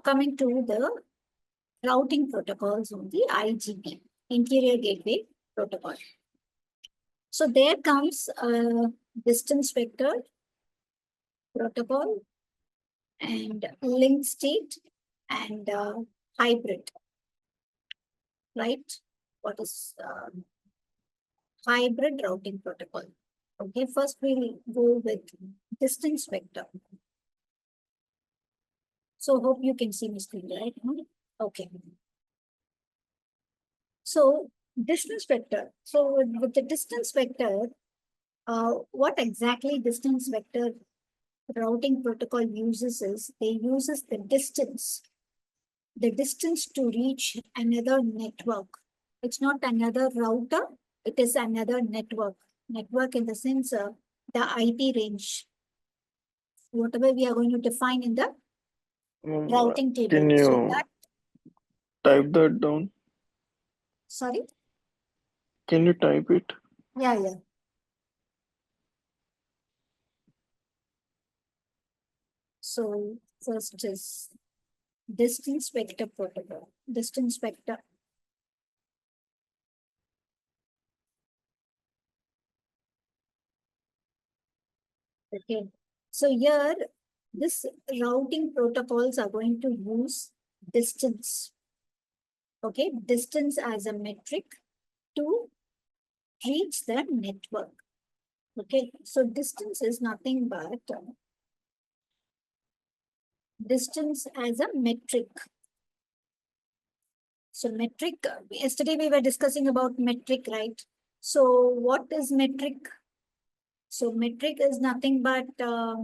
coming to the routing protocols on the IGP, Interior Gateway Protocol. So there comes a distance vector protocol and link state and hybrid, right? What is hybrid routing protocol? Okay, first we'll go with distance vector. So hope you can see my screen, right? Okay. So distance vector. So with the distance vector, what exactly distance vector routing protocol uses is they uses the distance to reach another network. It's not another router, it is another network. Network in the sense of the IP range. Whatever we are going to define in the routing table. Can you so that, type that down? sorry? Can you type it? Yeah. So first is distance vector protocol. Distance vector. Okay. So here, this routing protocols are going to use distance. Okay, distance as a metric to reach the network. Okay, so distance is nothing but distance as a metric. So metric, yesterday we were discussing about metric, right? So what is metric? So metric is nothing but a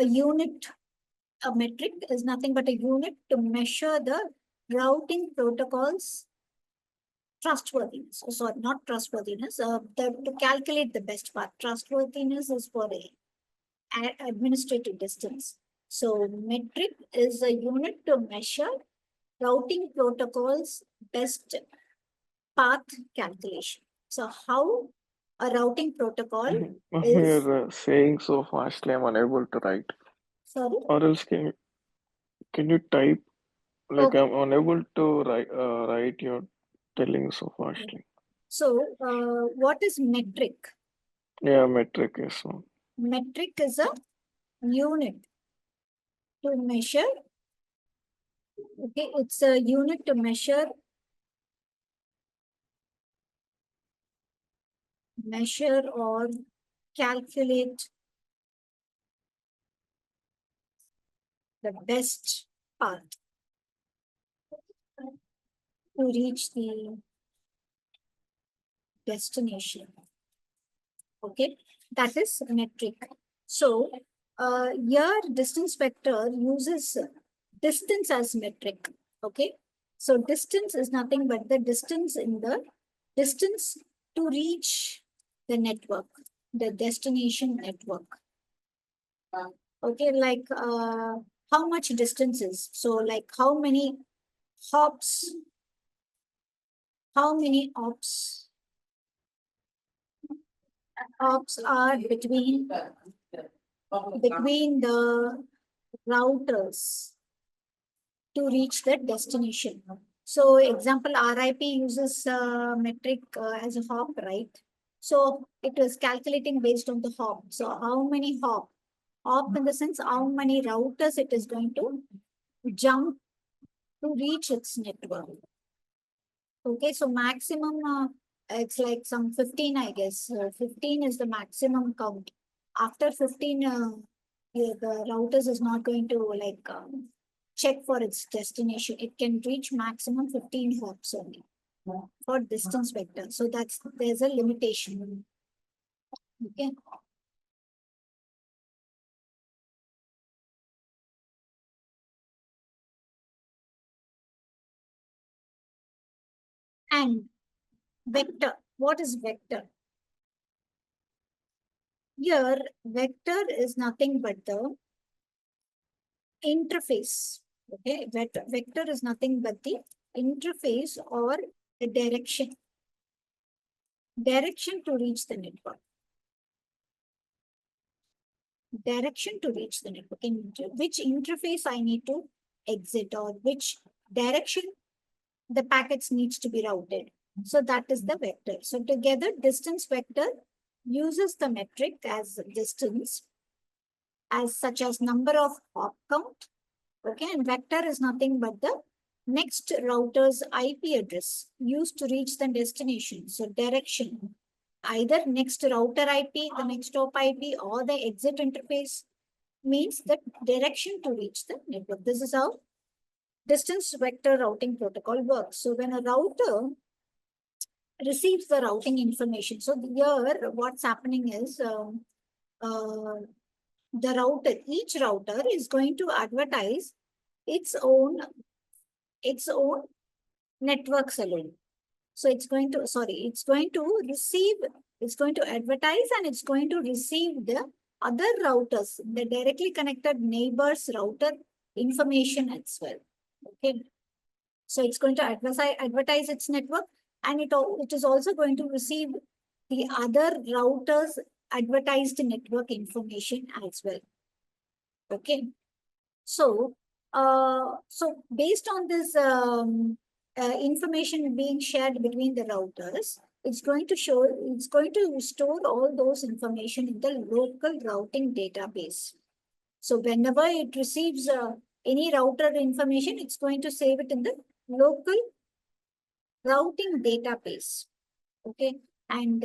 unit. A metric is nothing but a unit to measure the routing protocols trustworthiness. So sorry, not trustworthiness. To calculate the best part. Trustworthiness is for a administrative distance. So metric is a unit to measure routing protocols best path calculation. So how a routing protocol is... You're saying so fastly, I'm unable to write. Sorry? Or else can you type? Like Okay. I'm unable to write. You're telling so fastly. So what is metric? Yeah, metric is one. Metric is a unit to measure. Okay, it's a unit to measure or calculate the best path to reach the destination. Okay, that is metric. So here distance vector uses distance as metric. Okay, so distance is nothing but the distance to reach the network, the destination network. Okay, like how much distance is? So like how many hops are between the routers to reach the destination. So example, RIP uses metric as a hop, right? So it is calculating based on the hop. So how many hop in the sense how many routers it is going to jump to reach its network. Okay, so maximum it's like some 15, I guess. 15 is the maximum count. After 15, the routers is not going to like check for its destination. It can reach maximum 15 hops only for distance vector. So there's a limitation. Okay. And vector. What is vector? Here, vector is nothing but the interface. Okay, vector is nothing but the interface or the direction to reach the network. direction to reach the network, which interface I need to exit, or which direction the packets needs to be routed. So that is the vector. So together, distance vector uses the metric as distance, as such as number of hop count. Okay, and vector is nothing but the next router's IP address used to reach the destination. So direction, either next router IP, the next hop IP, or the exit interface means the direction to reach the network. This is how distance vector routing protocol works. So when a router receives the routing information, so here what's happening is the router, each router is going to advertise its own networks alone. So it's going to, it's going to receive, it's going to advertise, and it's going to receive the other routers, the directly connected neighbors router information as well. Okay. So it's going to advertise its network, and it is also going to receive the other routers advertised network information as well. Okay. So, based on this information being shared between the routers, it's going to store all those information in the local routing database. So whenever it receives any router information, it's going to save it in the local routing database. Okay, and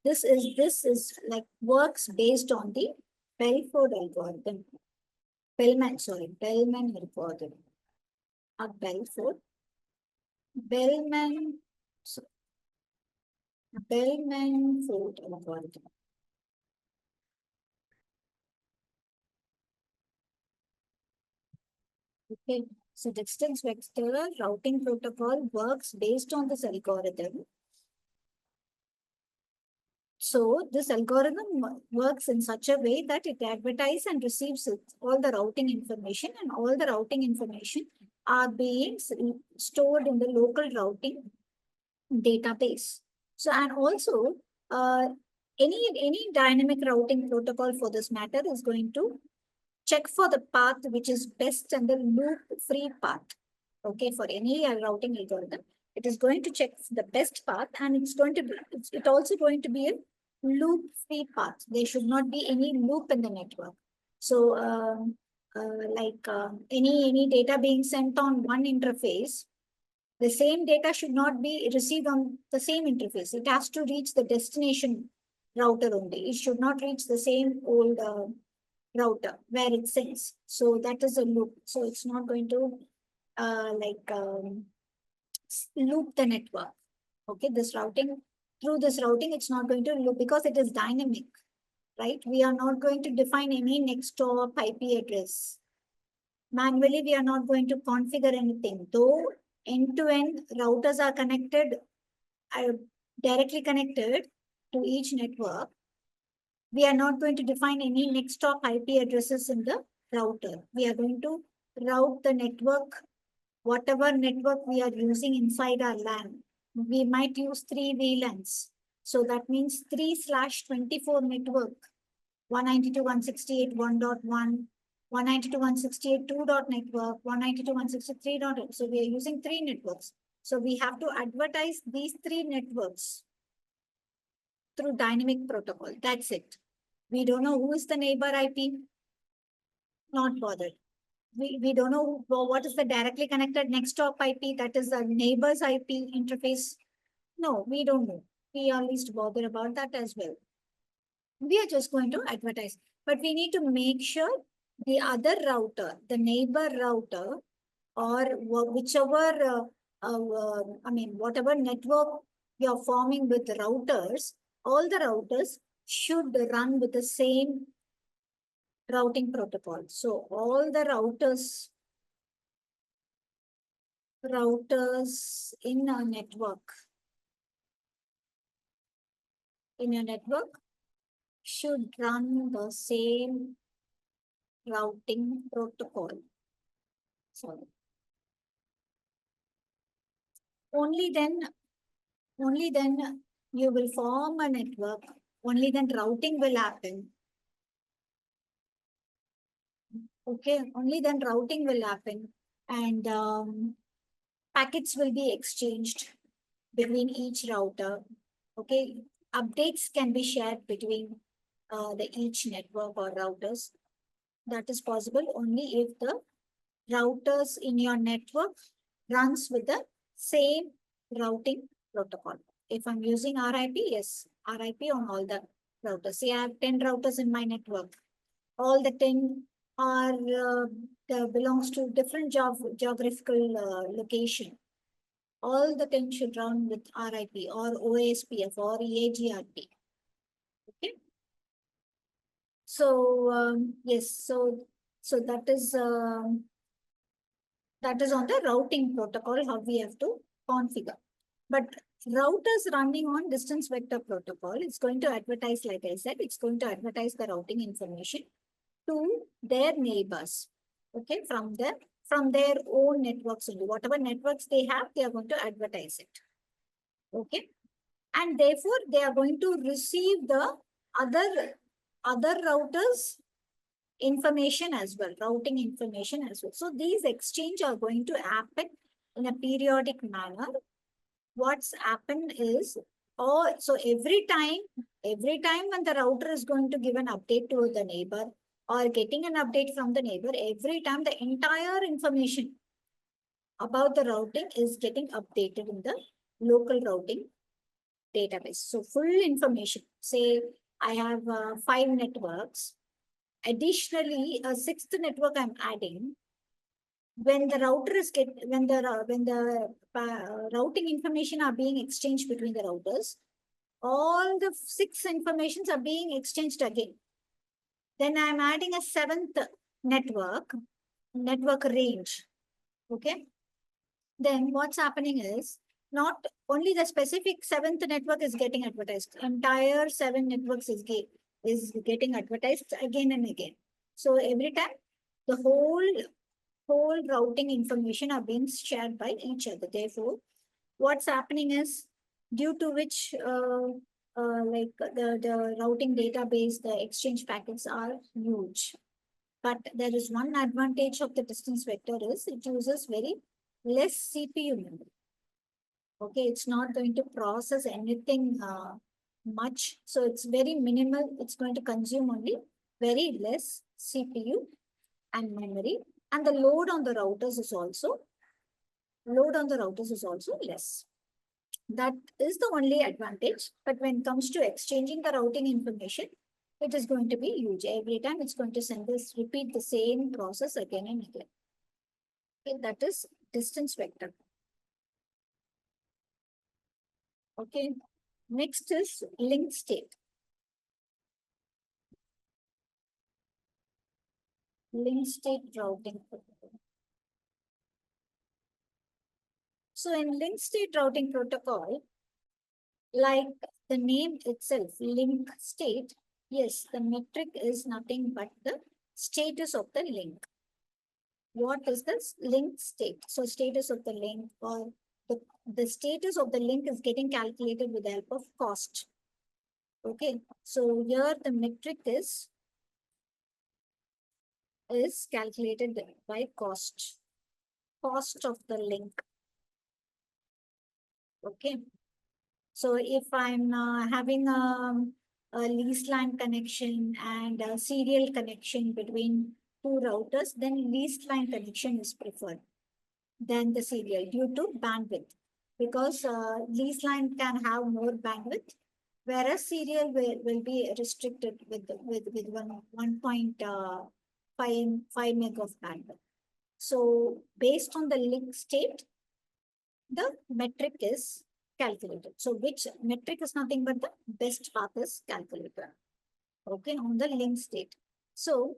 this is like works based on the Bellford algorithm. Bellman algorithm. Bellman Ford algorithm. Okay, so distance vector routing protocol works based on this algorithm. So this algorithm works in such a way that it advertises and receives all the routing information, and all the routing information are being stored in the local routing database. So, and also any dynamic routing protocol for this matter is going to check for the path which is best and the loop-free path. Okay, for any routing algorithm, it is going to check the best path, and it's going to be, it's also going to be a loop-free path. There should not be any loop in the network. So, any data being sent on one interface, the same data should not be received on the same interface. It has to reach the destination router only. It should not reach the same old router where it sends. So that is a loop. So it's not going to loop the network. Okay, through this routing, it's not going to loop because it is dynamic, right? We are not going to define any next hop IP address. Manually, we are not going to configure anything. Though end-to-end routers are connected, directly connected to each network, we are not going to define any next hop IP addresses in the router. We are going to route the network, whatever network we are using inside our LAN. We might use 3 VLANs. So that means 3/24 network, 192.168.1.1, 192.168.2.network, 192.168.3. So we are using 3 networks. So we have to advertise these 3 networks through dynamic protocol. That's it. We don't know who is the neighbor IP. Not bothered. We don't know what is the directly connected next hop IP, that is the neighbor's IP interface. No, we don't know. We are least bothered about that as well. We are just going to advertise, but we need to make sure the other router, the neighbor router, or whichever, whatever network we are forming with the routers, all the routers should run with the same routing protocol. So all the routers in a network should run the same routing protocol. So only then you will form a network, only then routing will happen. Okay, only then routing will happen, and packets will be exchanged between each router. Okay, updates can be shared between the each network or routers. That is possible only if the routers in your network runs with the same routing protocol. If I'm using RIP, yes, RIP on all the routers. Say I have 10 routers in my network. All the 10 are belongs to different geographical location. All the 10 should run with RIP or OSPF or EIGRP. Okay. So yes, so that is on the routing protocol, how we have to configure. But routers running on distance vector protocol, it's going to advertise, like I said, it's going to advertise the routing information to their neighbors. Okay, from their own networks only. Whatever networks they have, they are going to advertise it. Okay. And therefore, they are going to receive the other routers information as well, routing information as well. So these exchange are going to happen in a periodic manner. What's happened is, so every time when the router is going to give an update to the neighbor or getting an update from the neighbor, every time the entire information about the routing is getting updated in the local routing database. So full information, say I have 5 networks. Additionally, a 6th network I'm adding. When the router is when the routing information are being exchanged between the routers, all the 6 informations are being exchanged again. Then I'm adding a 7th network range. Okay. Then what's happening is, not only the specific 7th network is getting advertised, entire 7 networks is getting advertised again and again. So every time the whole routing information are being shared by each other. Therefore, what's happening is, due to which like the routing database, the exchange packets are huge. But there is one advantage of the distance vector is it uses very less CPU memory. Okay, it's not going to process anything much. So it's very minimal. It's going to consume only very less CPU and memory. And the load on the routers is also less. That is the only advantage. But when it comes to exchanging the routing information, it is going to be huge. Every time it's going to repeat the same process again and again. Okay, that is distance vector. Okay, next is link state. Link state routing protocol. So in link state routing protocol, like the name itself, link state, yes, the metric is nothing but the status of the link. What is this link state? So status of the link, or the status of the link is getting calculated with the help of cost. Okay, so here the metric is calculated by cost of the link. Okay, so if I'm having a leased line connection and a serial connection between 2 routers, then leased line connection is preferred than the serial due to bandwidth, because leased line can have more bandwidth, whereas serial will be restricted with 1.5 meg of bandwidth. So based on the link state, the metric is calculated. So which metric is nothing but the best path is calculated. Okay, on the link state. So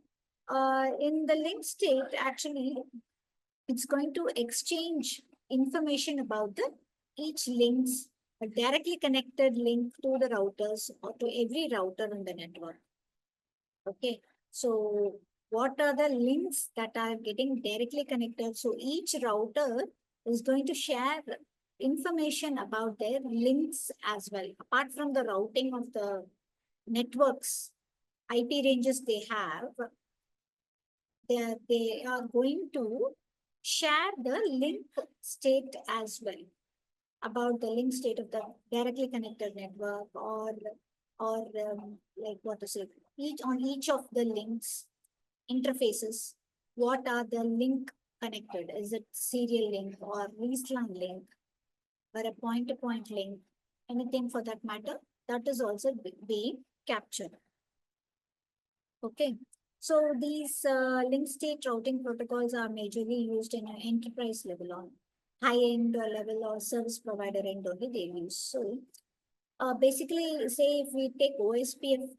in the link state, actually, it's going to exchange information about the each links, a directly connected link to the routers or to every router in the network. Okay, so what are the links that are getting directly connected? So each router is going to share information about their links as well. Apart from the routing of the networks, IP ranges they have, they are going to share the link state as well, about the link state of the directly connected network, or like what to say, each of the links interfaces, what are the link connected? Is it serial link or VLAN link or a point-to-point link? Anything for that matter, that is also being captured. Okay. So these link state routing protocols are majorly used in an enterprise level, on high-end level or service provider end only they use. So basically, say if we take OSPF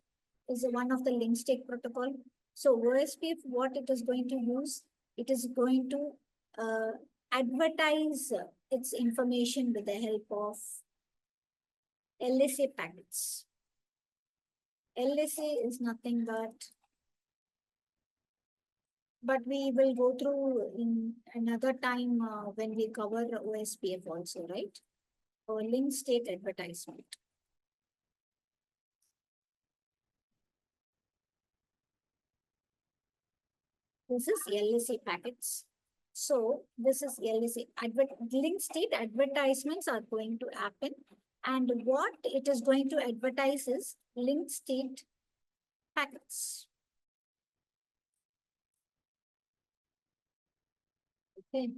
is one of the link state protocol. So OSPF, what it is going to use, it is going to advertise its information with the help of LSA packets. LSA is nothing but we will go through in another time when we cover OSPF also, right? Or link state advertisement. This is LSA packets. So this is LSA. Link state advertisements are going to happen. And what it is going to advertise is link state packets. Okay.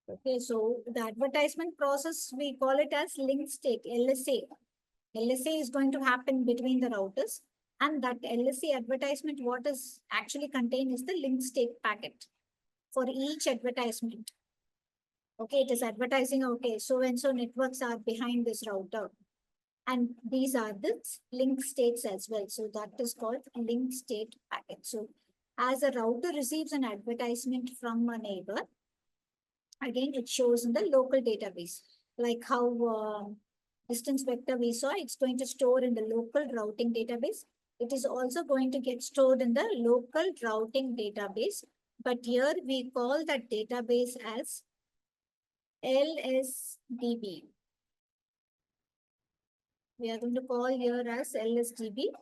Okay, so the advertisement process, we call it as link state, LSA. LSA is going to happen between the routers. And that LSA advertisement, what is actually contained is the link state packet for each advertisement. Okay, it is advertising, okay, so and so networks are behind this router. And these are the link states as well. So that is called a link state packet. So as a router receives an advertisement from a neighbor, again, it shows in the local database, like how distance vector we saw, it's going to store in the local routing database. It is also going to get stored in the local routing database. But here we call that database as LSDB. We are going to call here as LSDB,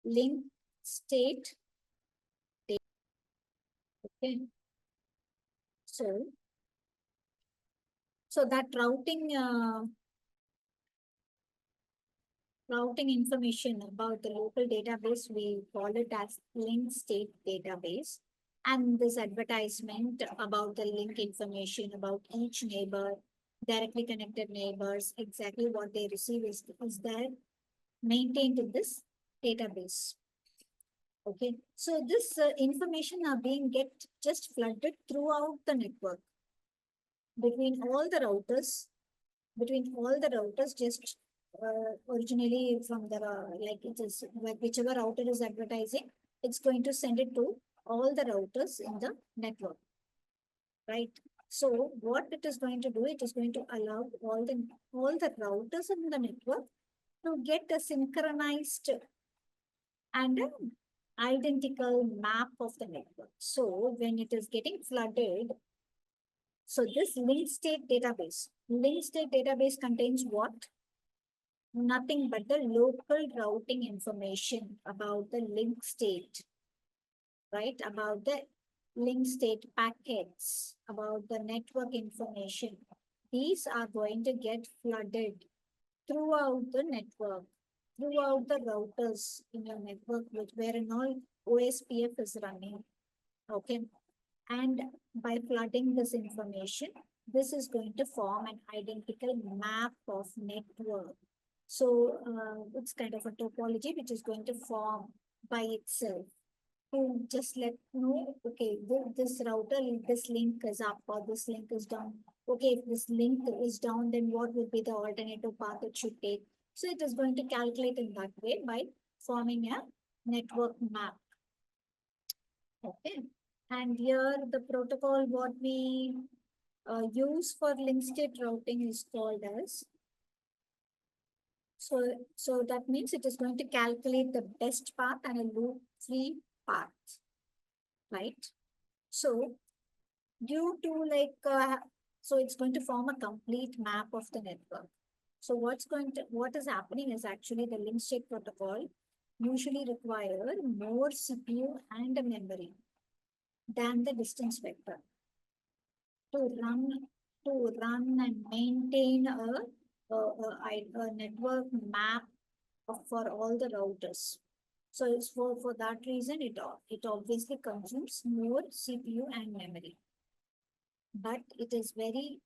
link state data. Okay. So that routing information about the local database, we call it as link state database. And this advertisement about the link information about each neighbor, directly connected neighbors, exactly what they receive is there maintained in this database. Okay, so this information are being just flooded throughout the network between all the routers, just originally from the like it is whichever router is advertising, it's going to send it to all the routers in the network, right? So what it is going to do, it is going to allow all the routers in the network to get a synchronized and an identical map of the network. So when it is getting flooded, so this link state database contains what? Nothing but the local routing information about the link state, right? About the link state packets, about the network information. These are going to get flooded throughout the network, throughout the routers in your network, wherein all OSPF is running. Okay. And by flooding this information, this is going to form an identical map of network. So it's kind of a topology which is going to form by itself to just let know, okay, this router, this link is up or this link is down. Okay, if this link is down, then what would be the alternative path it should take? So it is going to calculate in that way by forming a network map. Okay. And here the protocol what we use for link state routing is called as, so that means it is going to calculate the best path and a loop-free path, right? So due to so it's going to form a complete map of the network. So what is happening is actually the link state protocol usually require more CPU and memory than the distance vector to run and maintain a network map for all the routers. So it's for that reason it obviously consumes more CPU and memory. But it is very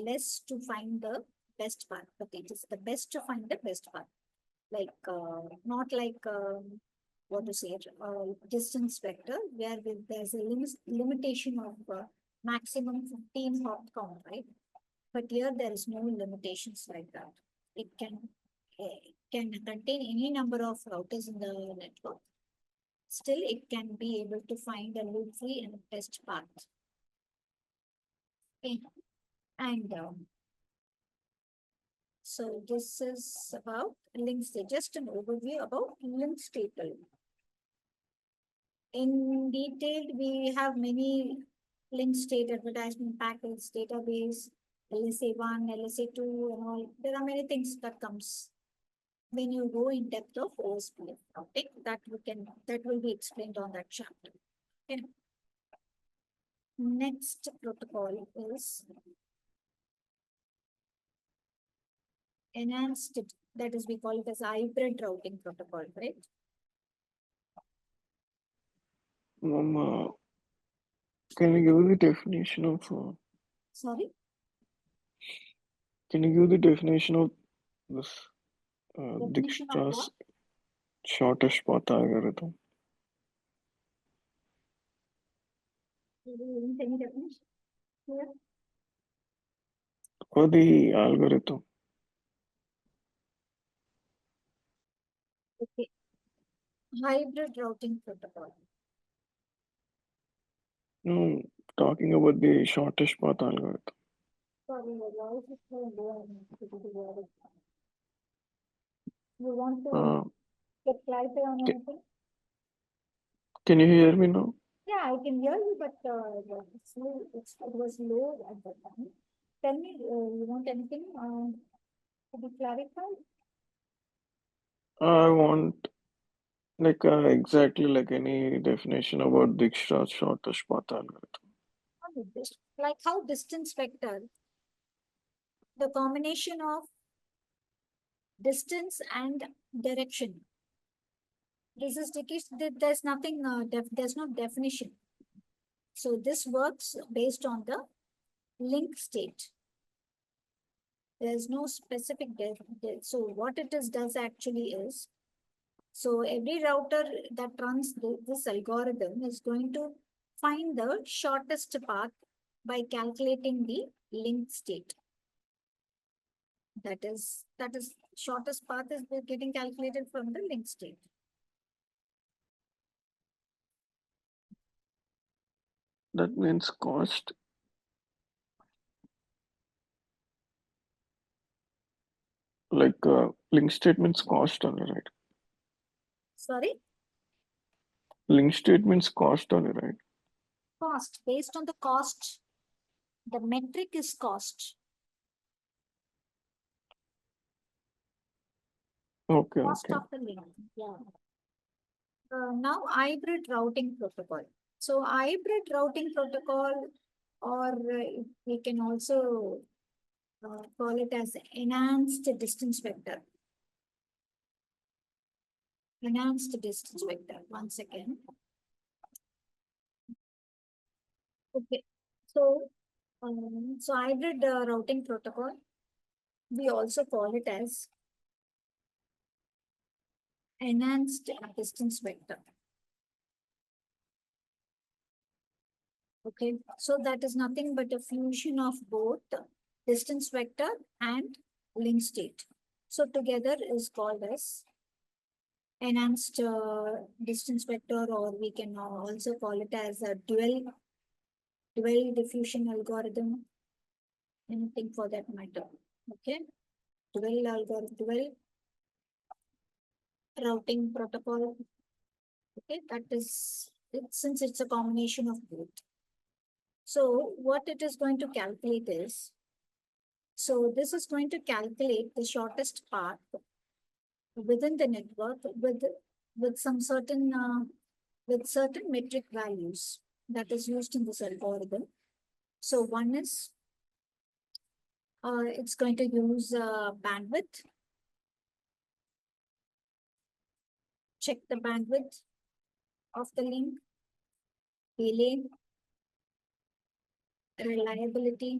less to find the best path. But it is the best to find the best path. Like not like what to say, distance vector where there's a limitation of maximum 15 hop count, right? But here there is no limitations like that. It can contain any number of routers in the network. Still, it can be able to find a loop-free and best path. Okay. And so this is about link state. Just an overview about link state. In detail, we have many link state advertisement packets, database, LSA1, LSA2, and all. There are many things that comes when you go in depth of OSPF topic that will be explained on that chapter. Okay. Next protocol is enhanced, that is we call it as hybrid routing protocol, right? Can you give the definition of Sorry? can you give the definition of this Definition of Dijkstra's what? shortest path algorithm? Any definition? Here? For the algorithm. Okay. Hybrid routing protocol. No, talking about the shortest path algorithm. Sorry, your voice is so low. You want to get clarity on anything? Can you hear me now? Yeah, I can hear you, but it was low at that time. Tell me, you want anything to be clarified? I want like exactly like any definition about Dijkstra's shortest path algorithm. Like how distance vector, the combination of distance and direction. This is there's nothing, there's no definition. So this works based on the link state. There's no specific so what it does actually is, so every router that runs this algorithm is going to find the shortest path by calculating the link state. That is shortest path is getting calculated from the link state. That means cost. Like link statements cost only, right? Sorry? Link statements cost only, right? Cost, based on the cost. The metric is cost. Okay, Cost okay. of the link. Yeah. Now hybrid routing protocol. So hybrid routing protocol, or we can also call it as enhanced distance vector. Enhanced distance vector. Once again. Okay. So hybrid routing protocol, we also call it as enhanced distance vector. Okay, so that is nothing but a fusion of both distance vector and link state. So together is called as enhanced distance vector, or we can also call it as a dual diffusion algorithm, anything for that matter. Okay, dual routing protocol. Okay, that is it, since it's a combination of both. So what it is going to calculate is, so this is going to calculate the shortest path within the network with some certain with certain metric values that is used in this algorithm. So one is it's going to use bandwidth. Check the bandwidth of the link, delay, reliability,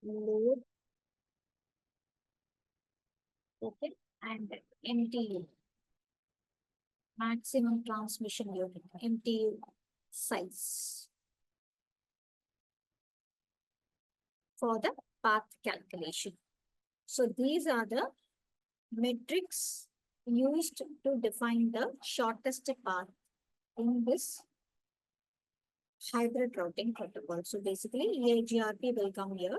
load, okay, and MTU, maximum transmission unit, MTU size for the path calculation. So these are the metrics used to define the shortest path in this hybrid routing protocol. So basically EIGRP will come here.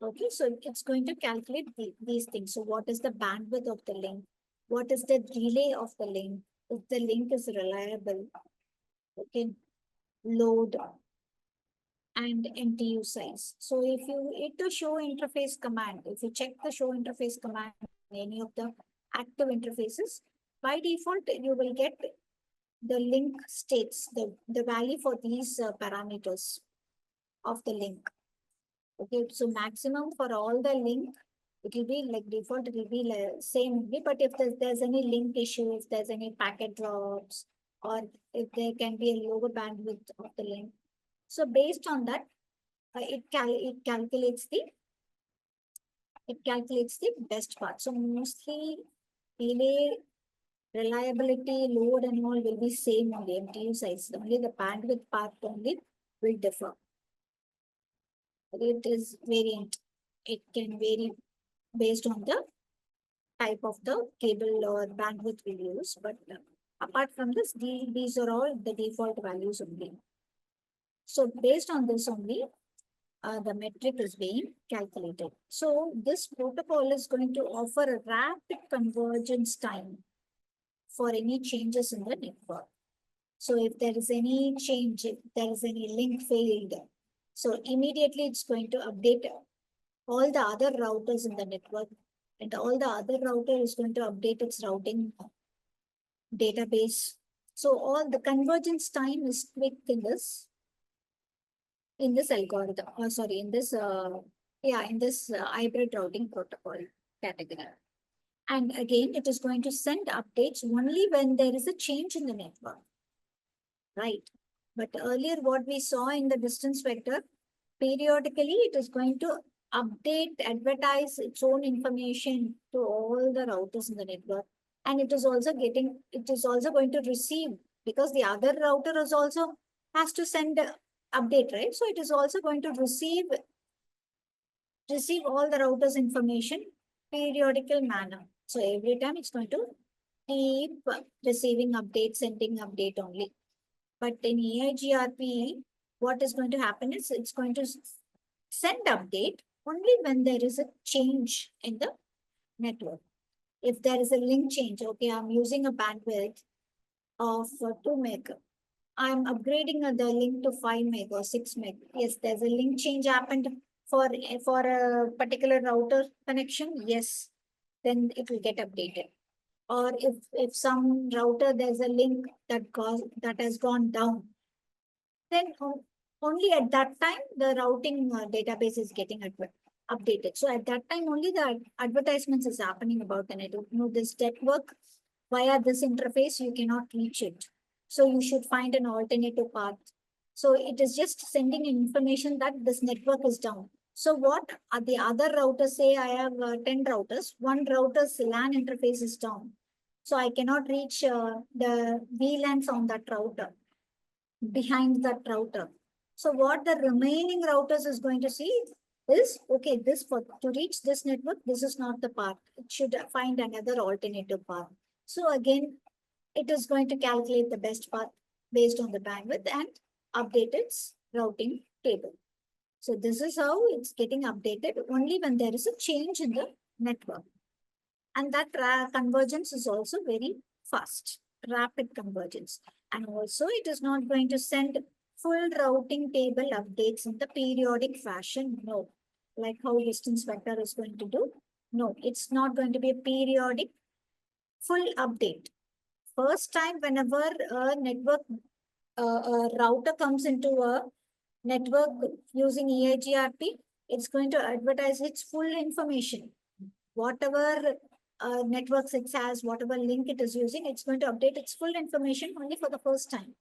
Okay, so it's going to calculate these things. So what is the bandwidth of the link? What is the delay of the link? If the link is reliable, okay, load and MTU size. So if you hit the show interface command, if you check the show interface command in any of the active interfaces, by default, you will get the link states, the value for these parameters of the link. Okay, so maximum for all the link, it will be like default, it will be like same only. But if there's any link issue, if there's any packet drops, or if there can be a lower bandwidth of the link. So based on that, it calculates the best part. So mostly delay, reliability, load and all will be same on the MTU size. Only the bandwidth part only will differ. It is variant. It can vary based on the type of the cable or bandwidth we use. But apart from this, these are all the default values only. So based on this only, the metric is being calculated. So this protocol is going to offer a rapid convergence time for any changes in the network. So if there is any change, if there is any link failed, so immediately it's going to update all the other routers in the network, and all the other router is going to update its routing database. So all the convergence time is quick in this algorithm, sorry, in this hybrid routing protocol category. And again, it is going to send updates only when there is a change in the network, right? But earlier, what we saw in the distance vector, periodically it is going to update, advertise its own information to all the routers in the network. And it is also going to receive, because the other router is also has to send a update, right? So it is also going to receive all the routers information periodical manner. So every time it's going to keep receiving updates, sending update only. But in EIGRP, what is going to happen is it's going to send update only when there is a change in the network. If there is a link change, okay, I'm using a bandwidth of 2 meg. I'm upgrading the link to 5 meg or 6 meg. Yes, there's a link change happened for a particular router connection. Yes, then it will get updated. Or if some router there's a link that has gone down, then only at that time the routing database is getting updated. So at that time only the advertisements is happening about the network. You know, this network via this interface you cannot reach it. So you should find an alternative path. So it is just sending information that this network is down. So what are the other routers? Say I have 10 routers. One router's LAN interface is down. So I cannot reach the VLANs on that router, behind that router. So what the remaining routers is going to see is, okay, to reach this network, this is not the path. It should find another alternative path. So again, it is going to calculate the best path based on the bandwidth and update its routing table. So this is how it's getting updated only when there is a change in the network. And that convergence is also very fast, rapid convergence. And also it is not going to send full routing table updates in the periodic fashion. No, like how distance vector is going to do. No, it's not going to be a periodic full update. First time whenever a network a router comes into a network using EIGRP, it's going to advertise its full information. Whatever networks it has, whatever link it is using, it's going to update its full information only for the first time.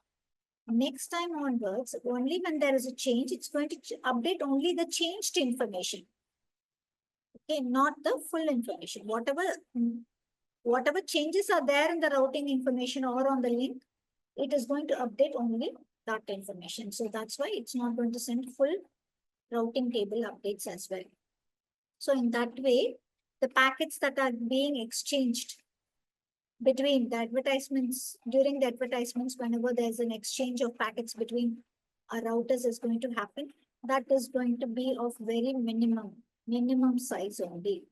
Next time onwards, only when there is a change, it's going to update only the changed information. Okay, not the full information. Whatever changes are there in the routing information or on the link, it is going to update only that information. So that's why it's not going to send full routing table updates as well. So in that way, the packets that are being exchanged between the advertisements, during the advertisements, whenever there's an exchange of packets between our routers is going to happen, that is going to be of very minimum size only.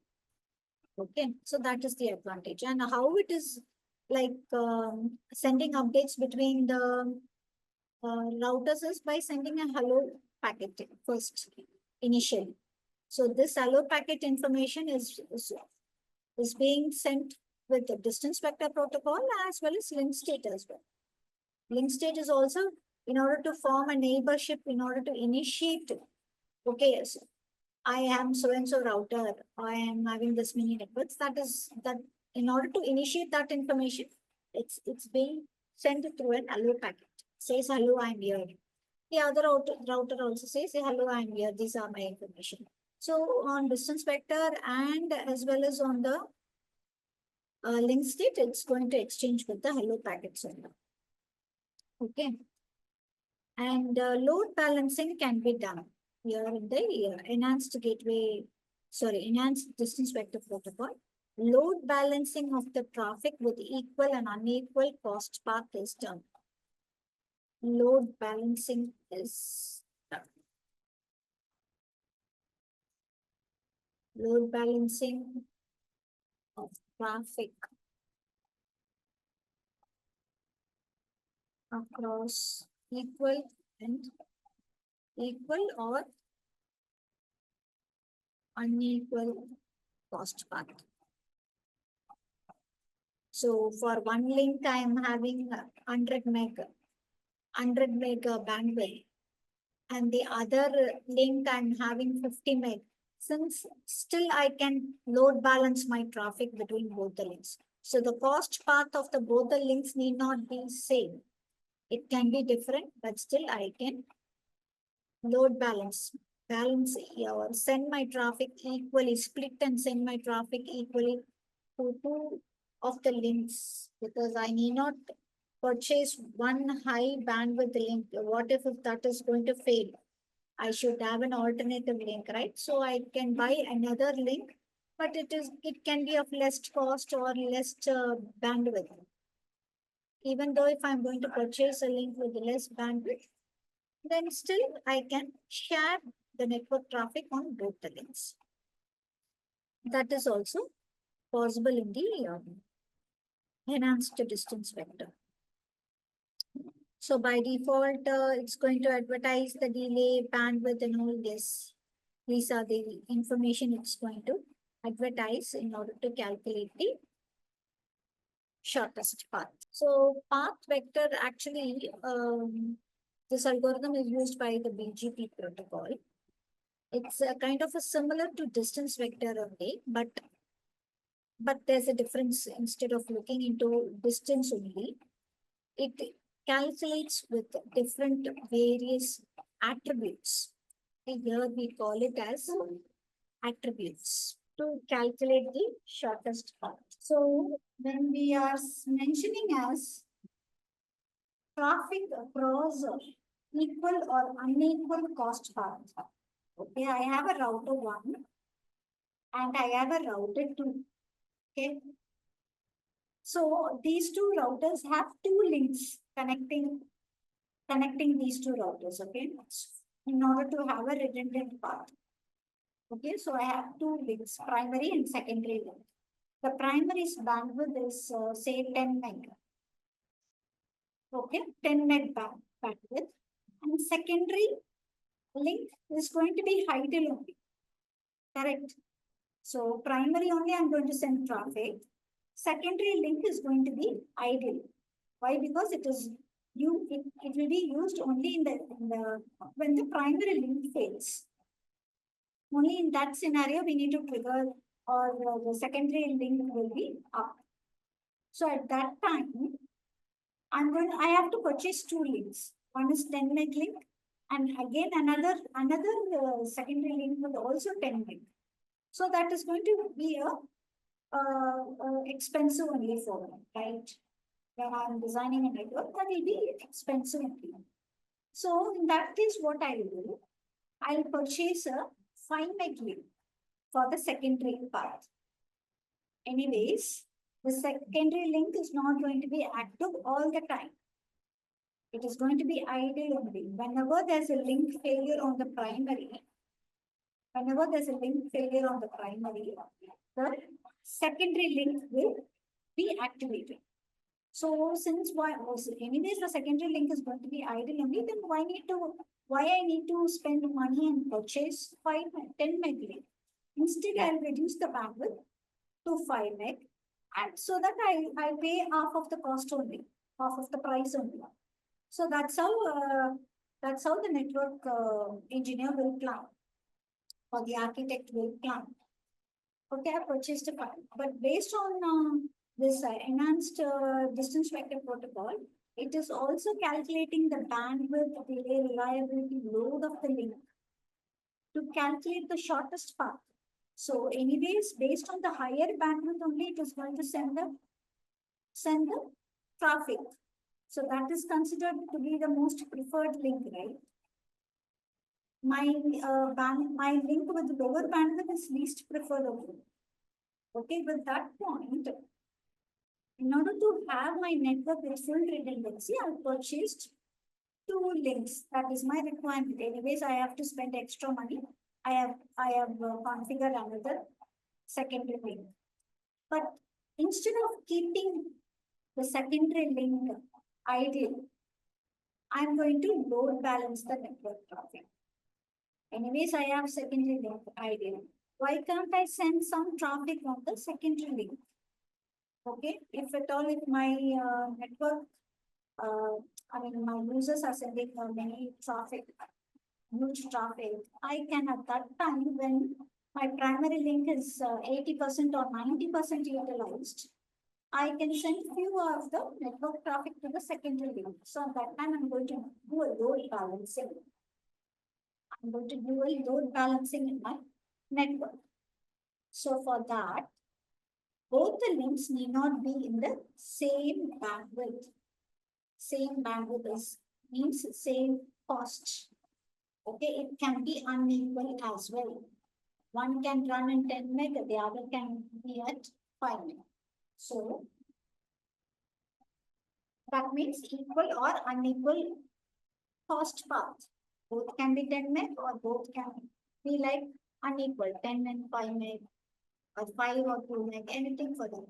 Okay, so that is the advantage. And how it is like sending updates between the routers is by sending a hello packet first, initially. So this hello packet information is being sent with the distance vector protocol as well as link state as well. Link state is also in order to form a neighborship, in order to initiate, okay, so I am so-and-so router, I am having this many networks. That is that in order to initiate that information, it's being sent through an hello packet. Says hello, I'm here. The other router also says, hello, I'm here. These are my information. So on distance vector and as well as on the link state, it's going to exchange with the hello packets only. Okay. And load balancing can be done here in the enhanced distance vector protocol. Load balancing of the traffic with equal and unequal cost path is done. Load balancing is done. Load balancing of traffic across equal or unequal cost path. So for one link, I am having 100 meg bandwidth, and the other link I'm having 50 meg. Since still I can load balance my traffic between both the links. So the cost path of both the links need not be same. It can be different, but still I can load balance or send my traffic equally, split and send my traffic equally to two of the links, because I need not purchase one high bandwidth link. What if that is going to fail? I should have an alternative link, right? So I can buy another link, but it can be of less cost or less bandwidth. Even though if I'm going to purchase a link with less bandwidth, then still I can share the network traffic on both the links. That is also possible in the enhanced distance vector. So by default, it's going to advertise the delay, bandwidth, and all this. These are the information it's going to advertise in order to calculate the shortest path. So path vector actually, this algorithm is used by the BGP protocol. It's a kind of a similar to distance vector only, but there's a difference. Instead of looking into distance only, it calculates with different various attributes. Here we call it as attributes to calculate the shortest path. So when we are mentioning as traffic across equal or unequal cost path, okay, I have a router 1 and I have a router 2. Okay. So these two routers have two links connecting these two routers, okay, in order to have a redundant path. Okay, so I have two links, primary and secondary link. The primary's bandwidth is say 10 meg. Okay, 10 meg bandwidth. And secondary link is going to be idle only. correct? So primary only I'm going to send traffic. Secondary link is going to be idle. Why? Because it will be used only in the when the primary link fails. Only in that scenario we need to trigger, or the secondary link will be up. So at that time, I have to purchase two links. One is 10 meg link, and again another secondary link with also 10 meg. So that is going to be a expensive only for me, right? When I'm designing a network, that will be expensive only. So in that case, what I will do, I'll purchase a 5 meg link for the secondary part. Anyways, the secondary link is not going to be active all the time. It is going to be idle only. Whenever there's a link failure on the primary, the secondary link will be activated. So since anyways the secondary link is going to be idle only, then why I need to spend money and purchase 10 meg link? Instead, I'll reduce the bandwidth to 5 meg, and so that I pay half of the cost only, half of the price only. So that's how the network engineer will plan, or the architect will plan. Okay, I purchased a file, but based on this enhanced distance vector protocol, it is also calculating the bandwidth, delay, reliability, load of the link to calculate the shortest path. So anyways, based on the higher bandwidth only, it is going to send the traffic. So that is considered to be the most preferred link, right? My link with lower bandwidth is least preferred only. Okay, with that point, in order to have my network with full redundancy, I've purchased two links. That is my requirement. Anyways, I have to spend extra money. I have configured another secondary link. But instead of keeping the secondary link idle, I'm going to load balance the network traffic. Anyways, I have secondary link idle. Why can't I send some traffic on the secondary link? Okay, if at all, if my network, my users are sending many traffic, huge traffic, I can at that time, when my primary link is 80% or 90% utilized, I can send few of the network traffic to the secondary link. So at that time, I'm going to do a load balancing. I'm going to do a load balancing in my network. So for that, both the links need not be in the same bandwidth. Same bandwidth means same cost. Okay, it can be unequal as well. One can run in 10 meg, the other can be at 5 meg. So that means equal or unequal cost path. Both can be 10 meg or both can be like unequal, 10 and 5 meg, or 5 or 2 meg, anything for them.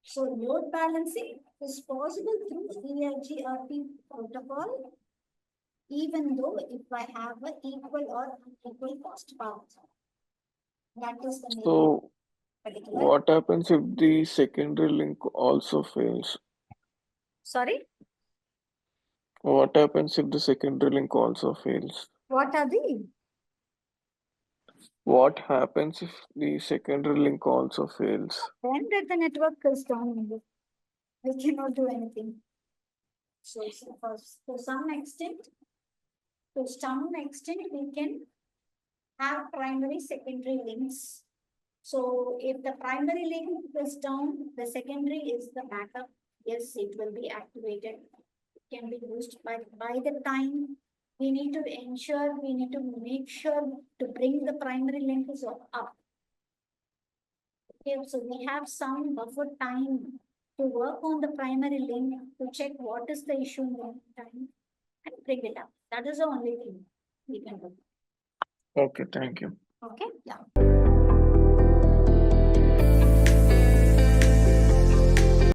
So load balancing is possible through EIGRP protocol, even though if I have an equal or unequal cost path. That is the main So particular. what happens if the secondary link also fails? Sorry? What happens if the secondary link also fails? What are the? What happens if the secondary link also fails? Then that the network is down. We cannot do anything. So to some extent, we can have primary, secondary links. So if the primary link is down, the secondary is the backup. Yes, it will be activated. It can be used, but by the time we need to make sure to bring the primary link is up. Okay, so we have some buffer time to work on the primary link to check what is the issue in the time and bring it up. That is the only thing we can do. Okay, thank you. Okay, yeah.